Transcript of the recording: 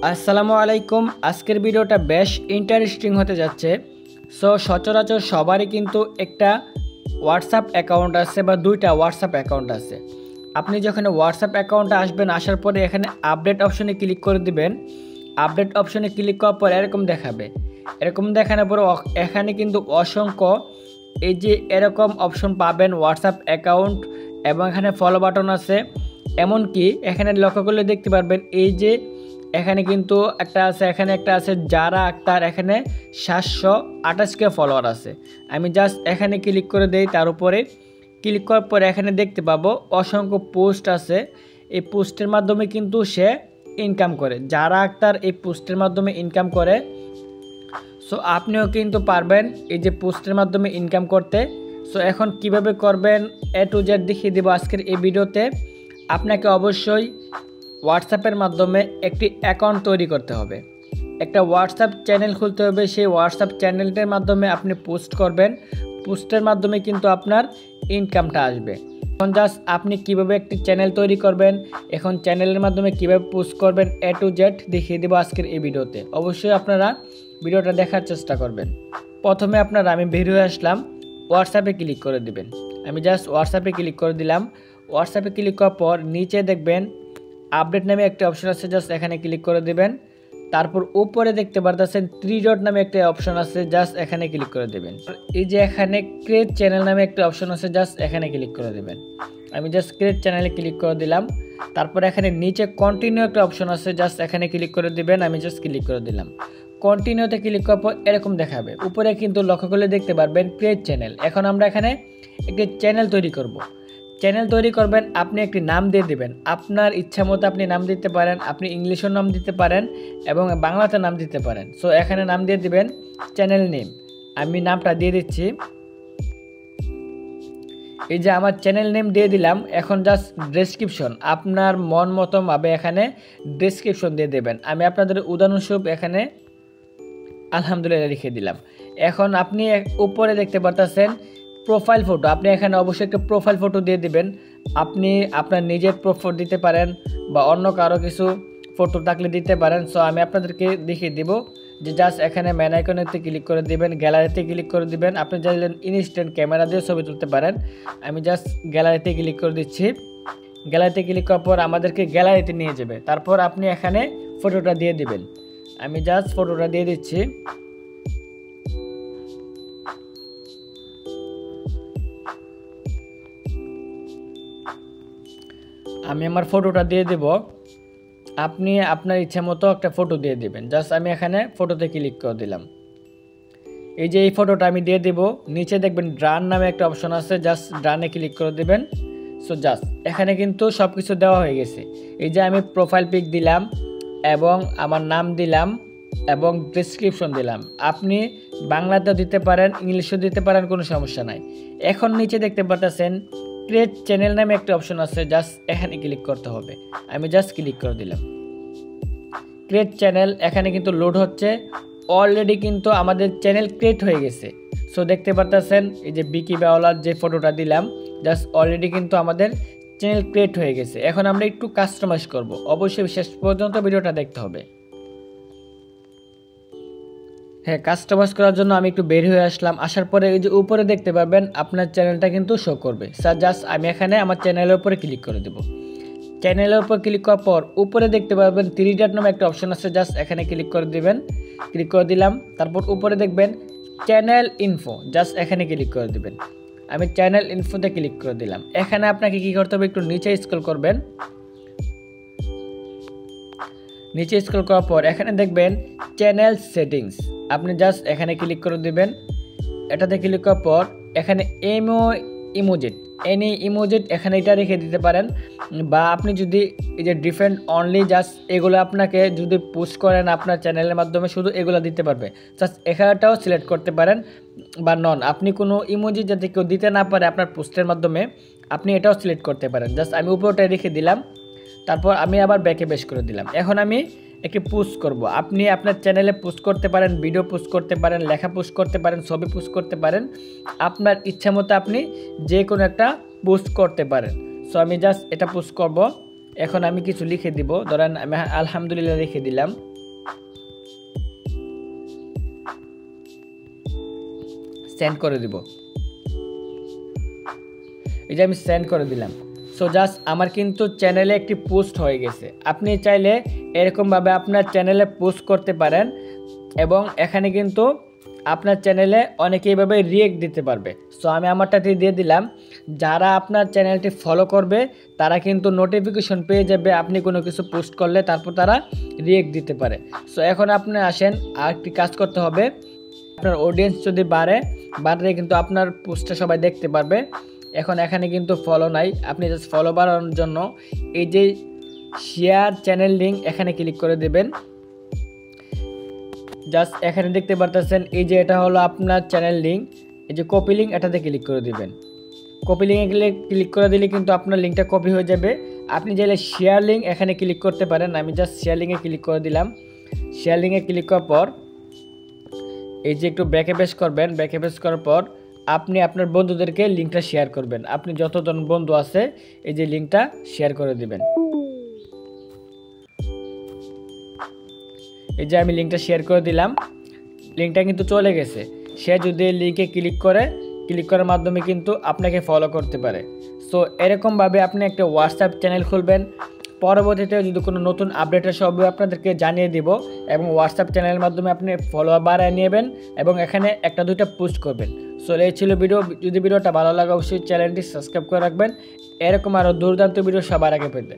আসসালামু আলাইকুম। আজকের ভিডিওটা বেশ ইন্টারেস্টিং হতে যাচ্ছে। সচরাচর সবারই কিন্তু একটা হোয়াটসঅ্যাপ অ্যাকাউন্ট আছে বা দুইটা হোয়াটসঅ্যাপ অ্যাকাউন্ট আছে। আপনি যখন হোয়াটসঅ্যাপ অ্যাকাউন্টে আসবেন, আসার পরে এখানে আপডেট অপশনে ক্লিক করে দিবেন। আপডেট অপশনে ক্লিক করার পর এরকম দেখাবে। এরকম দেখানোর পর এখানে কিন্তু অসংখ্য এই যে এরকম অপশন পাবেন, হোয়াটসঅ্যাপ অ্যাকাউন্ট এবং এখানে ফলো বাটন আছে। এমনকি এখানে লক্ষ্য করলে দেখতে পারবেন এই যে এখানে কিন্তু একটা আছে যারা আক্তার, এখানে 728কে ফলোয়ার আছে। আমি জাস্ট এখানে ক্লিক করে দেই। তার উপরে ক্লিক করার পর এখানে দেখতে পাবো অসংখ্য পোস্ট আছে। এই পোস্টের মাধ্যমে কিন্তু সে ইনকাম করে। যারা আক্তার এই পোস্টের মাধ্যমে ইনকাম করে। আপনিও কিন্তু পারবেন এই যে পোস্টের মাধ্যমে ইনকাম করতে। এখন কিভাবে করবেন A to Z দেখিয়ে দেবো আজকের এই ভিডিওতে। আপনাকে অবশ্যই হোয়াটসঅ্যাপের মাধ্যমে একটি অ্যাকাউন্ট তৈরি করতে হবে, একটা হোয়াটসঅ্যাপ চ্যানেল খুলতে হবে। সেই হোয়াটসঅ্যাপ চ্যানেলটার মাধ্যমে আপনি পোস্ট করবেন। পোস্টের মাধ্যমে কিন্তু আপনার ইনকামটা আসবে। এখন জাস্ট আপনি কিভাবে একটি চ্যানেল তৈরি করবেন, এখন চ্যানেলের মাধ্যমে কিভাবে পোস্ট করবেন A to Z দেখিয়ে দেবো আজকের এই ভিডিওতে। অবশ্যই আপনারা ভিডিওটা দেখার চেষ্টা করবেন। প্রথমে আমি বের হয়ে আসলাম, হোয়াটসঅ্যাপে ক্লিক করে দিবেন। আমি জাস্ট হোয়াটসঅ্যাপে ক্লিক করে দিলাম। হোয়াটসঅ্যাপে ক্লিক করার পর নিচে দেখবেন আপডেট নামে একটা অপশন আছে, জাস্ট এখানে ক্লিক করে দিবেন। তারপর উপরে দেখতে পারতেছেন 3 ডট নামে একটা অপশন আছে, জাস্ট এখানে ক্লিক করে দেবেন। এই যে এখানে ক্রিয়েট চ্যানেল নামে একটা অপশন আছে, জাস্ট এখানে ক্লিক করে দেবেন। আমি জাস্ট ক্রিয়েট চ্যানেলে ক্লিক করে দিলাম। তারপর এখানে নিচে কন্টিনিউ একটা অপশন আছে, জাস্ট এখানে ক্লিক করে দিবেন। আমি জাস্ট ক্লিক করে দিলাম। কন্টিনিউতে ক্লিক করার পর এরকম দেখাবে। উপরে কিন্তু লক্ষ্য করলে দেখতে পারবেন ক্রিয়েট চ্যানেল। এখন আমরা এখানে একটি চ্যানেল তৈরি করব। চ্যানেল তৈরি করবেন, আপনি একটি নাম দিয়ে দিবেন। আপনার ইচ্ছা মতো আপনি নাম দিতে পারেন, আপনি ইংলিশের নাম দিতে পারেন এবং বাংলাতে নাম দিতে পারেন। এখানে নাম দিয়ে দিবেন চ্যানেল নেম। আমি নামটা দিয়ে দিচ্ছি। এই যে আমার চ্যানেল নেম দিয়ে দিলাম। এখন জাস্ট ডেসক্রিপশন আপনার মন মতো ভাবে এখানে ডেসক্রিপশন দিয়ে দেবেন। আমি আপনাদের উদাহরণস্বরূপ এখানে আলহামদুলিল্লাহ লিখে দিলাম। এখন আপনি উপরে দেখতে পারতেছেন প্রোফাইল ফটো। আপনি এখানে অবশ্যই একটা প্রোফাইল ফটো দিয়ে দিবেন। আপনি আপনার নিজের প্রোফাইল দিতে পারেন বা অন্য কারো কিছু ফটো থাকলে দিতে পারেন। আমি আপনাদেরকে দেখিয়ে দিব যে জাস্ট এখানে ম্যান আইকনেতে ক্লিক করে দিবেন, গ্যালারিতে ক্লিক করে দিবেন। আপনি চাইলে ইনস্ট্যান্ট ক্যামেরা দিয়ে ছবি তুলতে পারেন। আমি জাস্ট গ্যালারিতে ক্লিক করে দিচ্ছি। গ্যালারিতে ক্লিক করার পর আমাদেরকে গ্যালারিতে নিয়ে যাবে। তারপর আপনি এখানে ফটোটা দিয়ে দিবেন। আমি জাস্ট ফটোটা দিয়ে দিচ্ছি। আমি আমার ফটোটা দিয়ে দেব। আপনি আপনার ইচ্ছা মতো একটা ফটো দিয়ে দিবেন। জাস্ট আমি এখানে ফটোতে ক্লিক করে দিলাম। এই যে এই ফটোটা আমি দিয়ে দেব। নিচে দেখবেন ডান নামে একটা অপশন আছে, জাস্ট ডানে ক্লিক করে দিবেন। জাস্ট এখানে কিন্তু সব কিছু দেওয়া হয়ে গেছে। এই যে আমি প্রোফাইল পিক দিলাম এবং আমার নাম দিলাম এবং ডেসক্রিপশন দিলাম। আপনি বাংলাতেও দিতে পারেন, ইংলিশেও দিতে পারেন, কোনো সমস্যা নাই। এখন নিচে দেখতে পাচ্ছেন ক্রিয়েট চ্যানেল নামে একটা অপশন আছে, জাস্ট এখানে ক্লিক করতে হবে। আমি জাস্ট ক্লিক করে দিলাম। ক্রিয়েট চ্যানেল এখানে কিন্তু লোড হচ্ছে। অলরেডি কিন্তু আমাদের চ্যানেল ক্রিয়েট হয়ে গেছে। দেখতে পাচ্ছেন এই যে বিকি বাওলার যে ফটোটা দিলাম, জাস্ট অলরেডি কিন্তু আমাদের চ্যানেল ক্রিয়েট হয়ে গেছে। এখন আমরা একটু কাস্টমাইজ করব। অবশ্যই শেষ পর্যন্ত ভিডিওটা দেখতে হবে। হ্যাঁ, কাস্টমাইজ করার জন্য আমি একটু বের হয়ে আসলাম। আসার পরে এই যে উপরে দেখতে পারবেন আপনার চ্যানেলটা কিন্তু শো করবে। জাস্ট আমি এখানে আমার চ্যানেলের উপরে ক্লিক করে দেব। চ্যানেলের উপর ক্লিক করার পর উপরে দেখতে পারবেন 3 ডট নামে একটা অপশন আছে, জাস্ট এখানে ক্লিক করে দিবেন। ক্লিক করে দিলাম। তারপর উপরে দেখবেন চ্যানেল ইনফো, জাস্ট এখানে ক্লিক করে দিবেন। আমি চ্যানেল ইনফোতে ক্লিক করে দিলাম। এখানে আপনাকে কি করতে হবে, একটু নিচে স্ক্রল করবেন। নিচে স্ক্রল করার পর এখানে দেখবেন চ্যানেল সেটিংস। আপনি জাস্ট এখানে ক্লিক করে দিবেন। এটাতে ক্লিক করার পর এখানে ইমোজেট এখানে এটা রেখে দিতে পারেন। বা আপনি যদি এই যে ডিফারেন্ট অনলি জাস্ট এগুলো আপনাকে যদি পোস্ট করেন আপনার চ্যানেলের মাধ্যমে, শুধু এগুলো দিতে পারবে। জাস্ট এখানটাও সিলেক্ট করতে পারেন বা নন। আপনি কোনো ইমোজি যাতে কেউ দিতে না পারে আপনার পোস্টের মাধ্যমে, আপনি এটাও সিলেক্ট করতে পারেন। জাস্ট আমি উপরটায় রেখে দিলাম। তারপর আমি আবার ব্যাকে বেশ করে দিলাম। এখন আমি একটি পোস্ট করব। আপনি আপনার চ্যানেলে পোস্ট করতে পারেন, ভিডিও পোস্ট করতে পারেন, লেখা পোস্ট করতে পারেন, ছবি পোস্ট করতে পারেন। আপনার ইচ্ছা মতো আপনি যে কোনো একটা পোস্ট করতে পারেন। আমি জাস্ট এটা পোস্ট করব। এখন আমি কিছু লিখে দিব। ধরেন আমি আলহামদুলিল্লাহ লিখে দিলাম। সেন্ড করে দিব। এই যে আমি সেন্ড করে দিলাম। সো জাস্ট আমার কিন্তু চ্যানেলে একটি পোস্ট হয়ে গেছে। আপনি চাইলে এরকমভাবে আপনার চ্যানেলে পোস্ট করতে পারেন এবং এখানে কিন্তু আপনার চ্যানেলে অনেকে এইভাবে রিয়েক্ট দিতে পারবে। সো আমি আমারটাতে দিয়ে দিলাম। যারা আপনার চ্যানেলটি ফলো করবে তারা কিন্তু নোটিফিকেশন পেয়ে যাবে আপনি কোনো কিছু পোস্ট করলে, তারপর তারা রিয়েক্ট দিতে পারে। সো এখন আপনি আসেন, আর একটি কাজ করতে হবে। আপনার অডিয়েন্স যদি বাড়লে কিন্তু আপনার পোস্টটা সবাই দেখতে পারবে। এখন এখানে কিন্তু ফলো নাই, আপনি জাস্ট ফলো বাড়ানোর জন্য এই যে শেয়ার চ্যানেল লিঙ্ক এখানে ক্লিক করে দেবেন। জাস্ট এখানে দেখতে পারতেছেন এই যে এটা হলো আপনার চ্যানেল লিঙ্ক, এই যে কপি লিঙ্ক এটাতে ক্লিক করে দিবেন। কপি লিঙ্কে ক্লিক করে দিলে কিন্তু আপনার লিঙ্কটা কপি হয়ে যাবে। আপনি চাইলে শেয়ার লিঙ্ক এখানে ক্লিক করতে পারেন। আমি জাস্ট শেয়ার লিঙ্কে ক্লিক করে দিলাম। শেয়ার লিঙ্কে ক্লিক করার পর এই যে একটু ব্যাকে পেস্ট করবেন। ব্যাকে পেস্ট করার পর আপনি আপনার বন্ধুদেরকে লিঙ্কটা শেয়ার করবেন। আপনি যতজন বন্ধু আছে এই যে লিঙ্কটা শেয়ার করে দিবেন। এই যে আমি লিঙ্কটা শেয়ার করে দিলাম। লিঙ্কটা কিন্তু চলে গেছে। সে যদি লিঙ্কে ক্লিক করার মাধ্যমে কিন্তু আপনাকে ফলো করতে পারে। সো এরকমভাবে আপনি একটা হোয়াটসঅ্যাপ চ্যানেল খুলবেন। পরবর্তীতে যদি কোনো নতুন আপডেটের সবই আপনাদেরকে জানিয়ে দিব এবং হোয়াটসঅ্যাপ চ্যানেলের মাধ্যমে আপনি ফলোয়ার বাড়ায় নেবেন এবং এখানে একটা দুইটা পোস্ট করবেন। সো এই ছিল ভিডিও। যদি ভিডিওটা ভালো লাগে অবশ্যই চ্যানেলটি সাবস্ক্রাইব করে রাখবেন এরকম আরও দুর্দান্ত ভিডিও সবার আগে পেতে।